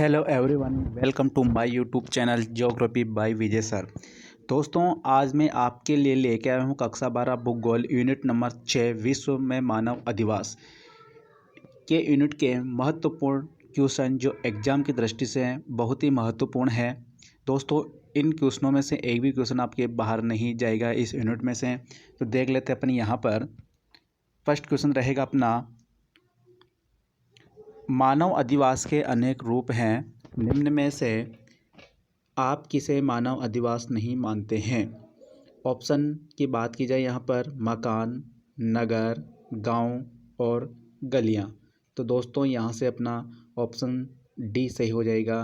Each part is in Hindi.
Hello everyone, welcome to my YouTube channel geography by Vijay sir. दोस्तों, आज मैं आपके लिए लेके आया हूँ कक्षा 12 भूगोल यूनिट नंबर 6 विश्व में मानव अधिवास के यूनिट के महत्वपूर्ण क्वेश्चन जो एग्जाम की दृष्टि से बहुत ही महत्वपूर्ण है। दोस्तों, इन क्वेश्चनों में से एक भी क्वेश्चन आपके बाहर नहीं जाएगा इस यूनिट में से। तो देख लेते हैं अपने यहाँ पर। फर्स्ट क्वेश्चन रहेगा अपना, मानव अधिवास के अनेक रूप हैं, निम्न में से आप किसे मानव अधिवास नहीं मानते हैं। ऑप्शन की बात की जाए यहाँ पर मकान, नगर, गांव और गलियां। तो दोस्तों, यहाँ से अपना ऑप्शन डी सही हो जाएगा।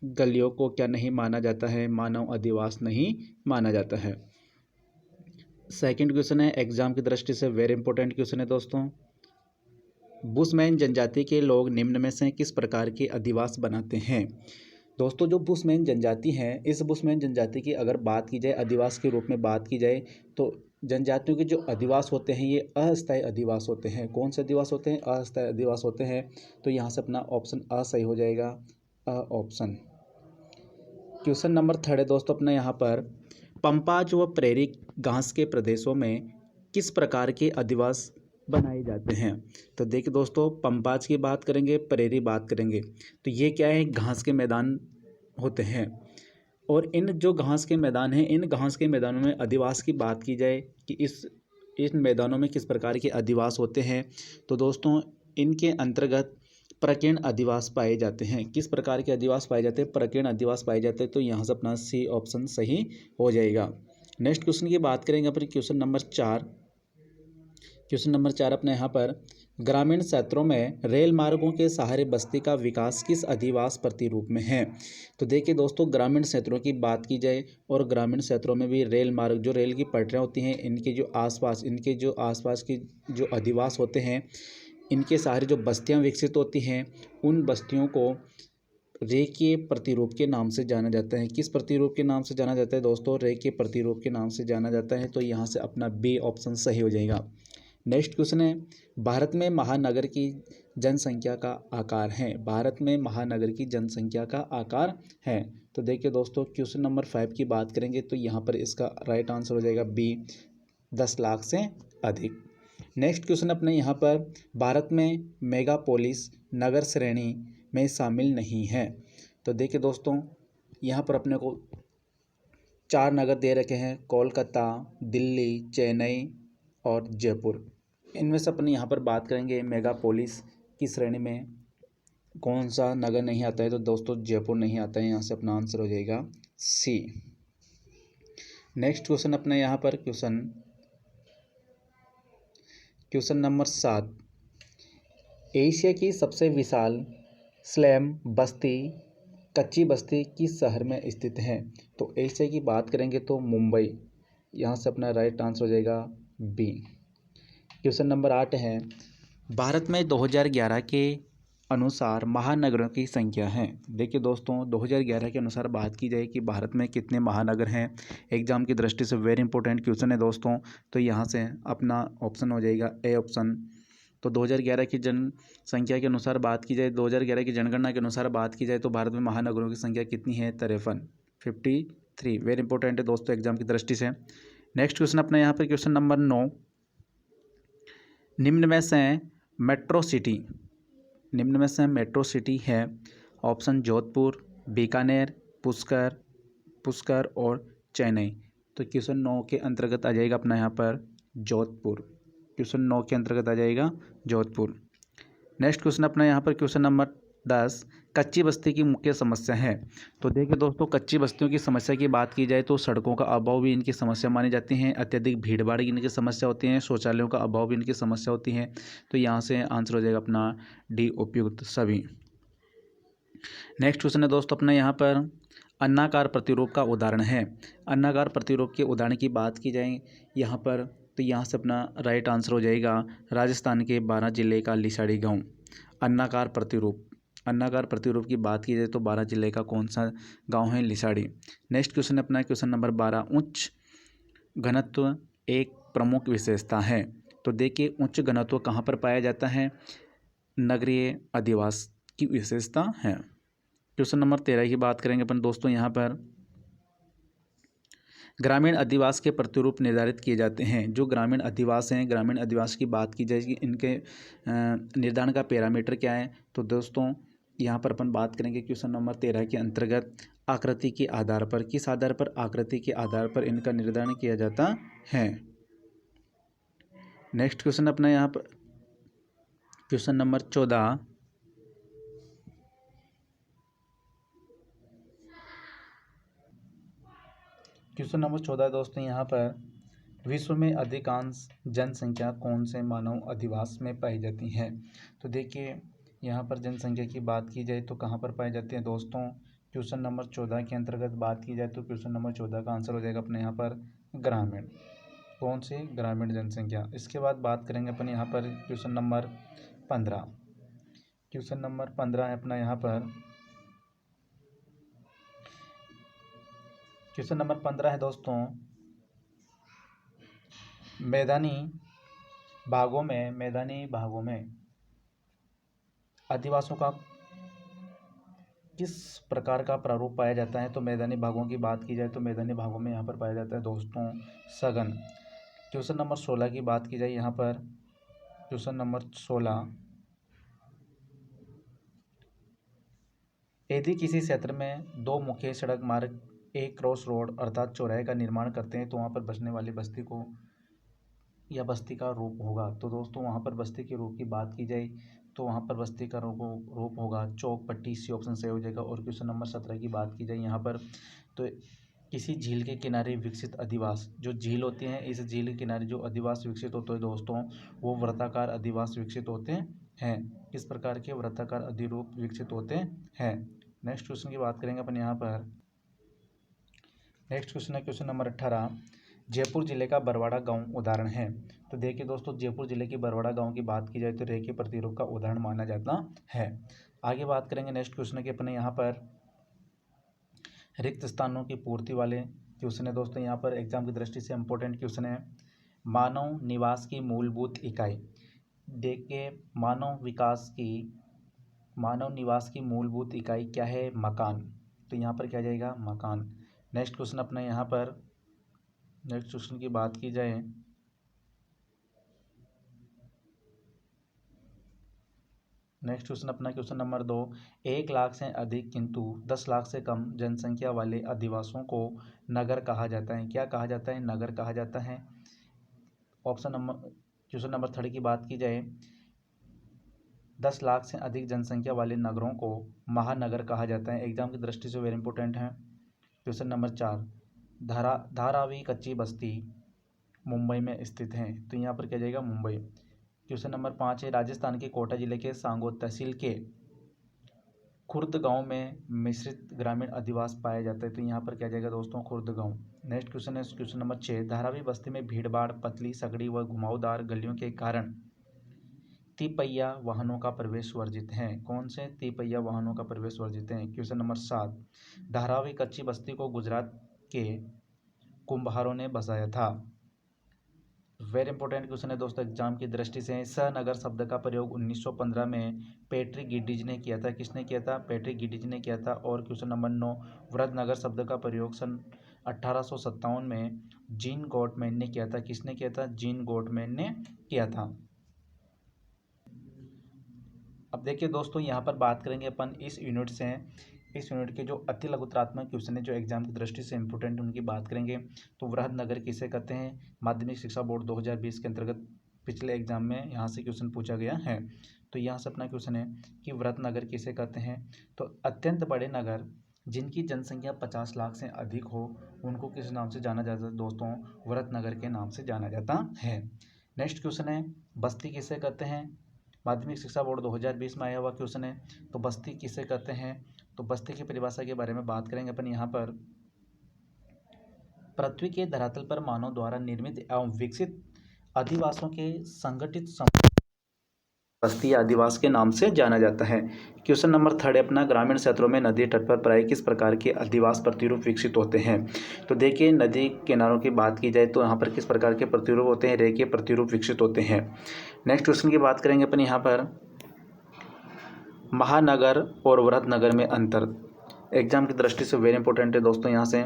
गलियों को क्या नहीं माना जाता है, मानव अधिवास नहीं माना जाता है। सेकंड क्वेश्चन है, एग्जाम की दृष्टि से वेरी इंपॉर्टेंट क्वेश्चन है दोस्तों। बुशमैन जनजाति के लोग निम्न में से किस प्रकार के अधिवास बनाते हैं। दोस्तों, जो बुशमैन जनजाति है, इस बुशमैन जनजाति की अगर बात की जाए, अधिवास के रूप में बात की जाए, तो जनजातियों के जो अधिवास होते हैं ये अस्थायी अधिवास होते हैं। कौन से अधिवास होते हैं? अस्थायी अधिवास होते हैं। तो यहाँ से अपना ऑप्शन अ सही हो जाएगा, a option. Question number third है दोस्तों अपना यहाँ पर, पंपाज व प्रेरी घास के प्रदेशों में किस प्रकार के अधिवास बनाए जाते हैं। तो देखिए दोस्तों, पंपाज की बात करेंगे, प्रेरी बात करेंगे, तो ये क्या है, घास के मैदान होते हैं। और इन जो घास के मैदान हैं, इन घास के मैदानों में अधिवास की बात की जाए कि इन मैदानों में किस प्रकार के अधिवास होते हैं, तो दोस्तों इनके अंतर्गत प्रकीर्ण अधिवास पाए जाते हैं। किस प्रकार के अधिवास पाए जाते हैं? प्रकीर्ण अधिवास पाए जाते हैं। तो यहाँ से अपना सी ऑप्शन सही हो जाएगा। नेक्स्ट क्वेश्चन की बात करेंगे अपने क्वेश्चन नंबर 4। क्वेश्चन नंबर 4 अपने यहाँ पर, ग्रामीण क्षेत्रों में रेल मार्गों के सहारे बस्ती का विकास किस अधिवास प्रतिरूप में है। तो देखिए दोस्तों, ग्रामीण क्षेत्रों की बात की जाए और ग्रामीण क्षेत्रों में भी रेल मार्ग, जो रेल की पटरियाँ होती हैं, इनके जो आसपास की जो अधिवास होते हैं, इनके सहारे जो बस्तियाँ विकसित होती हैं, उन बस्तियों को रेखीय प्रतिरूप के नाम से जाना जाता है। किस प्रतिरूप के नाम से जाना जाता है दोस्तों? रेखीय प्रतिरूप के नाम से जाना जाता है। तो यहाँ से अपना बी ऑप्शन सही हो जाएगा। नेक्स्ट क्वेश्चन है, भारत में महानगर की जनसंख्या का आकार है। भारत में महानगर की जनसंख्या का आकार है। तो देखिए दोस्तों, क्वेश्चन नंबर 5 की बात करेंगे, तो यहाँ पर इसका राइट आंसर हो जाएगा बी, 10 लाख से अधिक। नेक्स्ट क्वेश्चन अपने यहाँ पर, भारत में मेगापोलिस नगर श्रेणी में शामिल नहीं है। तो देखिए दोस्तों, यहाँ पर अपने को 4 नगर दे रखे हैं, कोलकाता, दिल्ली, चेन्नई और जयपुर। इनमें से अपने यहाँ पर बात करेंगे मेगापोलिस की श्रेणी में कौन सा नगर नहीं आता है, तो दोस्तों जयपुर नहीं आता है। यहाँ से अपना आंसर हो जाएगा सी। नेक्स्ट क्वेश्चन अपने यहाँ पर क्वेश्चन नंबर 7, एशिया की सबसे विशाल स्लैम बस्ती, कच्ची बस्ती किस शहर में स्थित है। तो एशिया की बात करेंगे तो मुंबई। यहाँ से अपना राइट आंसर हो जाएगा बी। क्वेश्चन नंबर 8 है, भारत में 2011 के अनुसार महानगरों की संख्या है। देखिए दोस्तों, 2011 के अनुसार बात की जाए कि भारत में कितने महानगर हैं, एग्जाम की दृष्टि से वेरी इंपॉर्टेंट क्वेश्चन है दोस्तों। तो यहाँ से अपना ऑप्शन हो जाएगा ए ऑप्शन। तो 2011 की जनसंख्या के अनुसार बात की जाए, 2011 की जनगणना के अनुसार बात की जाए, तो भारत में महानगरों की संख्या कितनी है? 53। वेरी इंपॉर्टेंट है दोस्तों एग्जाम की दृष्टि से। नेक्स्ट क्वेश्चन अपना यहाँ पर क्वेश्चन नंबर 9, निम्न में से मेट्रो सिटी है। ऑप्शन जोधपुर, बीकानेर, पुष्कर और चेन्नई। तो क्वेश्चन 9 के अंतर्गत आ जाएगा अपना यहाँ पर जोधपुर। क्वेश्चन 9 के अंतर्गत आ जाएगा जोधपुर। नेक्स्ट क्वेश्चन अपना यहाँ पर क्वेश्चन नंबर 10, कच्ची बस्ती की मुख्य समस्या है। तो देखिए दोस्तों, कच्ची बस्तियों की समस्या की बात की जाए तो सड़कों का अभाव भी इनकी समस्या मानी जाती है, अत्यधिक भीड़ भाड़ की इनकी समस्या होती है, शौचालयों का अभाव भी इनकी समस्या होती है। तो यहाँ से आंसर हो जाएगा अपना डी, उपयुक्त सभी। नेक्स्ट क्वेश्चन है दोस्तों अपना यहाँ पर, अन्नाकार प्रतिरूप का उदाहरण है। अन्नाकार प्रतिरूप के उदाहरण की बात की जाए यहाँ पर, तो यहाँ से अपना राइट आंसर हो जाएगा राजस्थान के 12 जिले का लिसाड़ी गांव। अन्नाकार प्रतिरूप की बात की जाए तो 12 जिले का कौन सा गांव है? लिसाड़ी। नेक्स्ट क्वेश्चन अपना क्वेश्चन नंबर 12, उच्च घनत्व एक प्रमुख विशेषता है। तो देखिए, उच्च घनत्व कहाँ पर पाया जाता है? नगरीय अधिवास की विशेषता है। क्वेश्चन नंबर 13 की बात करेंगे अपन दोस्तों। यहाँ पर ग्रामीण अधिवास के प्रतिरूप निर्धारित किए जाते हैं। जो ग्रामीण अधिवास हैं, ग्रामीण अधिवास की बात की जाएगी, इनके निर्धारण का पैरामीटर क्या है? तो दोस्तों यहाँ पर अपन बात करेंगे क्वेश्चन नंबर 13 के अंतर्गत आकृति के आधार पर। किस आधार पर? आकृति के आधार पर इनका निर्धारण किया जाता है। नेक्स्ट क्वेश्चन अपना यहाँ पर क्वेश्चन नंबर 14। क्वेश्चन नंबर 14 दोस्तों यहाँ पर विश्व में अधिकांश जनसंख्या कौन से मानव अधिवास में पाई जाती है? तो देखिए यहाँ पर जनसंख्या की बात की जाए तो कहाँ पर पाई जाती है दोस्तों? क्वेश्चन नंबर 14 के अंतर्गत बात की जाए तो क्वेश्चन नंबर 14 का आंसर हो जाएगा अपने यहाँ पर ग्रामीण। कौन सी? ग्रामीण जनसंख्या। इसके बाद बात करेंगे अपन यहाँ पर क्वेश्चन नंबर 15। क्वेश्चन नंबर 15 है अपना यहाँ पर क्वेश्चन नंबर 15 है दोस्तों, मैदानी भागों में आदिवासियों का किस प्रकार का प्रारूप पाया जाता है? तो मैदानी भागों की बात की जाए तो मैदानी भागों में यहाँ पर पाया जाता है दोस्तों सघन। क्वेश्चन नंबर 16 की बात की जाए यहाँ पर क्वेश्चन नंबर 16, यदि किसी क्षेत्र में दो मुख्य सड़क मार्ग एक क्रॉस रोड अर्थात चौराहे का निर्माण करते हैं तो वहाँ पर बसने वाली बस्ती को या बस्ती का रूप होगा? तो दोस्तों वहाँ पर बस्ती के रूप की बात की जाए तो वहाँ पर बस्ती का रूप होगा चौक पट्टी। सी ऑप्शन सही हो जाएगा। और क्वेश्चन नंबर 17 की बात की जाए यहाँ पर तो किसी झील के किनारे विकसित अधिवास, जो झील होती हैं इस झील के किनारे जो अधिवास विकसित होते हैं दोस्तों वो वृत्ताकार अधिवास विकसित होते हैं। किस प्रकार के वृत्ताकार अधिरूप विकसित होते हैं? नेक्स्ट क्वेश्चन की बात करेंगे अपन यहाँ पर। नेक्स्ट क्वेश्चन है क्वेश्चन नंबर 18, जयपुर जिले का बरवाड़ा गांव उदाहरण है। तो देखिए दोस्तों जयपुर जिले के बरवाड़ा गांव की बात की जाए तो रेखीय प्रतिरूप का उदाहरण माना जाता है। आगे बात करेंगे नेक्स्ट क्वेश्चन के अपने यहाँ पर रिक्त स्थानों की पूर्ति वाले क्वेश्चन है दोस्तों। यहाँ पर एग्जाम की दृष्टि से इंपॉर्टेंट क्वेश्चन है, मानव निवास की मूलभूत इकाई। देखिए मानव निवास की मूलभूत इकाई क्या है? मकान। तो यहाँ पर क्या जाएगा? मकान। नेक्स्ट क्वेश्चन अपना यहाँ पर नेक्स्ट क्वेश्चन की बात की जाए नेक्स्ट क्वेश्चन अपना क्वेश्चन नंबर 2, 1 लाख से अधिक किंतु 10 लाख से कम जनसंख्या वाले अधिवासों को नगर कहा जाता है। क्या कहा जाता है? नगर कहा जाता है। ऑप्शन नंबर क्वेश्चन नंबर 3 की बात की जाए 10 लाख से अधिक जनसंख्या वाले नगरों को महानगर कहा जाता है। एग्जाम की दृष्टि से वेरी इंपॉर्टेंट है। क्वेश्चन नंबर 4, धारावी कच्ची बस्ती मुंबई में स्थित है। तो यहाँ पर क्या जाएगा? मुंबई। क्वेश्चन नंबर 5 है, राजस्थान के कोटा जिले के सांगोद तहसील के खुर्द गांव में मिश्रित ग्रामीण अधिवास पाया जाता है। तो यहाँ पर क्या जाएगा दोस्तों? खुर्द गांव। नेक्स्ट क्वेश्चन है क्वेश्चन नंबर 6, धारावी बस्ती में भीड़ भाड़, पतली सगड़ी व घुमावदार गलियों के कारण तिपहिया वाहनों का प्रवेश वर्जित है। कौन से? तिपहिया वाहनों का प्रवेश वर्जित है। क्वेश्चन नंबर 7, धारावी कच्ची बस्ती को गुजरात के कुंभारों ने बसाया था। वेरी इंपॉर्टेंट क्वेश्चन है दोस्तों एग्जाम की दृष्टि से। सहनगर शब्द का प्रयोग 1915 में पैट्रिक गिडिज ने किया था। किसने किया था? पैट्रिक गिडिज ने किया था। और क्वेश्चन नंबर 9, वृद्धनगर शब्द का प्रयोग सन 1857 में जीन गॉटमैन ने किया था। किसने किया था? जीन गॉटमैन ने किया था। अब देखिए दोस्तों यहाँ पर बात करेंगे अपन इस यूनिट से, इस यूनिट के जो अति लघुत्रात्मक क्वेश्चन है जो एग्जाम की दृष्टि से इंपॉर्टेंट उनकी बात करेंगे। तो वृहदनगर किसे कहते हैं? माध्यमिक शिक्षा बोर्ड 2020 के अंतर्गत पिछले एग्जाम में यहाँ से क्वेश्चन पूछा गया है। तो यहाँ से अपना क्वेश्चन है कि वृहदनगर किसे कहते हैं? तो अत्यंत बड़े नगर जिनकी जनसंख्या 50 लाख से अधिक हो उनको किस नाम से जाना जाता है दोस्तों? वृहदनगर के नाम से जाना जाता है। नेक्स्ट क्वेश्चन है, बस्ती किसे कहते हैं? माध्यमिक शिक्षा बोर्ड 2020 में आया हुआ क्वेश्चन है। तो बस्ती किसे कहते हैं? तो बस्ती की परिभाषा के बारे में बात करेंगे अपन यहाँ पर। पृथ्वी के धरातल पर मानव द्वारा निर्मित एवं विकसित अधिवासों के संगठित बस्ती आदिवास के नाम से जाना जाता है। क्वेश्चन नंबर 3 अपना, ग्रामीण क्षेत्रों में नदी तट पर प्राय किस प्रकार के अधिवास प्रतिरूप विकसित होते हैं? तो देखिए नदी किनारों की बात की जाए तो यहाँ पर किस प्रकार के प्रतिरूप होते हैं? रेखीय प्रतिरूप विकसित होते हैं। नेक्स्ट क्वेश्चन की बात करेंगे अपन यहाँ पर, महानगर और वृहदनगर में अंतर। एग्जाम की दृष्टि से वेरी इंपॉर्टेंट है दोस्तों यहाँ से।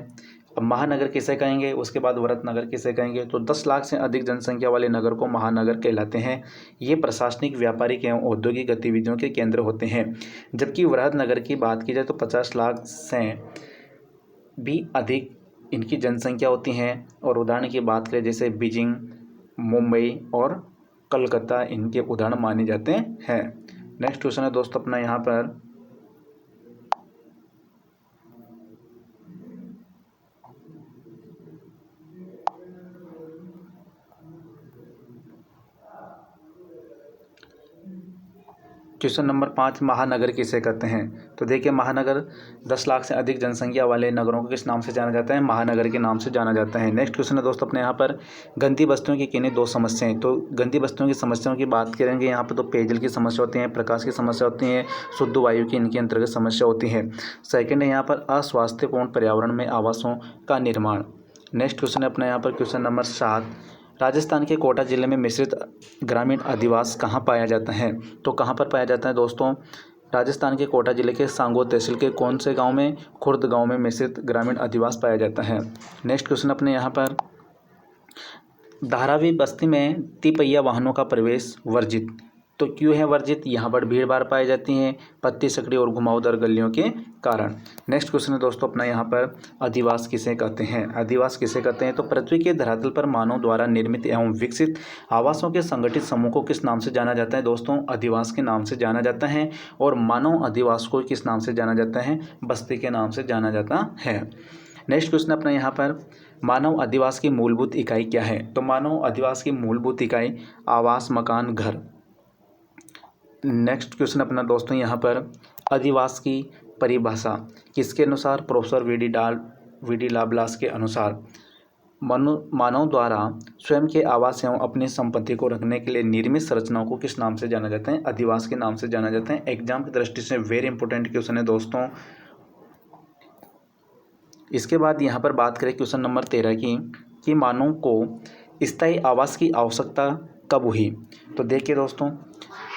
अब महानगर किसे कहेंगे, उसके बाद वृहत नगर किसे कहेंगे। तो 10 लाख से अधिक जनसंख्या वाले नगर को महानगर कहलाते हैं। ये प्रशासनिक, व्यापारिक एवं औद्योगिक गतिविधियों के केंद्र होते हैं। जबकि वृहत नगर की बात की जाए तो 50 लाख से भी अधिक इनकी जनसंख्या होती है। और उदाहरण की बात करें जैसे बीजिंग, मुंबई और कलकत्ता इनके उदाहरण माने जाते हैं। नेक्स्ट क्वेश्चन है दोस्तों अपना यहाँ पर, क्वेश्चन नंबर 5, महानगर किसे कहते हैं। तो देखिए महानगर 10 लाख से अधिक जनसंख्या वाले नगरों को किस नाम से जाना जाता है, महानगर के नाम से जाना जाता है। नेक्स्ट क्वेश्चन है दोस्तों अपने यहाँ पर, गंदी बस्तियों की किन्हीं 2 समस्याएं। तो गंदी बस्तियों की समस्याओं की बात करेंगे यहाँ पर, तो पेयजल की समस्या होती है, प्रकाश की समस्या होती है, शुद्ध वायु की इनके अंतर्गत समस्या होती है। सेकेंड है यहाँ पर अस्वास्थ्यपूर्ण पर्यावरण में आवासों का निर्माण। नेक्स्ट क्वेश्चन है अपना यहाँ पर क्वेश्चन नंबर 7, राजस्थान के कोटा जिले में मिश्रित ग्रामीण अधिवास कहाँ पाया जाता है। तो कहाँ पर पाया जाता है दोस्तों, राजस्थान के कोटा जिले के सांगोर तहसील के कौन से गांव में, खुर्द गांव में मिश्रित ग्रामीण अधिवास पाया जाता है। नेक्स्ट क्वेश्चन अपने यहाँ पर, धारावी बस्ती में तिपहिया वाहनों का प्रवेश वर्जित। तो क्यों है वर्जित, यहाँ पर भीड़ भाड़ पाई जाती है पत्ती सकड़ी और घुमावदार गलियों के कारण। नेक्स्ट क्वेश्चन है दोस्तों अपना यहाँ पर, अधिवास किसे कहते हैं। अधिवास किसे कहते हैं, तो पृथ्वी के धरातल पर मानव द्वारा निर्मित एवं विकसित आवासों के संगठित समूह को किस नाम से जाना जाता है दोस्तों, अधिवास के नाम से जाना जाता है। और मानव अधिवास को किस नाम से जाना जाता है, बस्ती के नाम से जाना जाता है। नेक्स्ट क्वेश्चन अपना यहाँ पर, मानव अधिवास की मूलभूत इकाई क्या है। तो मानव अधिवास की मूलभूत इकाई आवास, मकान, घर। नेक्स्ट क्वेश्चन अपना दोस्तों यहाँ पर, अधिवास की परिभाषा किसके अनुसार, प्रोफेसर वी डी लाब्लास के अनुसार, मानव द्वारा स्वयं के आवास एवं अपनी संपत्ति को रखने के लिए निर्मित संरचनाओं को किस नाम से जाना जाता है, अधिवास के नाम से जाना जाता है। एग्जाम की दृष्टि से वेरी इंपॉर्टेंट क्वेश्चन है दोस्तों। इसके बाद यहाँ पर बात करें क्वेश्चन नंबर 13 की, कि मानव को स्थायी आवास की आवश्यकता कब हुई। तो देखिए दोस्तों,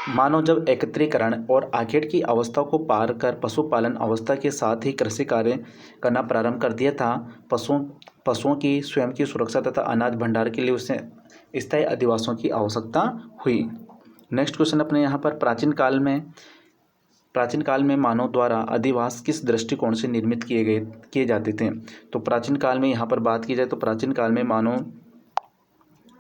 मानव जब एकत्रीकरण और आखेट की अवस्था को पार कर पशुपालन अवस्था के साथ ही कृषि कार्य करना प्रारंभ कर दिया था, पशुओं की स्वयं की सुरक्षा तथा अनाज भंडार के लिए उसे स्थायी अधिवासों की आवश्यकता हुई। नेक्स्ट क्वेश्चन अपने यहाँ पर, प्राचीन काल में मानव द्वारा अधिवास किस दृष्टिकोण से निर्मित किए जाते थे। तो प्राचीन काल में यहाँ पर बात की जाए तो प्राचीन काल में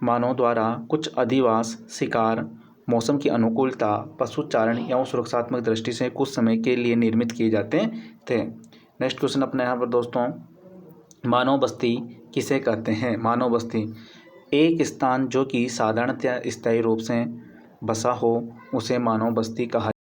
मानव द्वारा कुछ अधिवास शिकार, मौसम की अनुकूलता, पशुचारण एवं सुरक्षात्मक दृष्टि से कुछ समय के लिए निर्मित किए जाते थे। नेक्स्ट क्वेश्चन अपने यहाँ पर दोस्तों, मानव बस्ती किसे कहते हैं। मानव बस्ती एक स्थान जो कि साधारणतया स्थायी रूप से बसा हो उसे मानव बस्ती कहा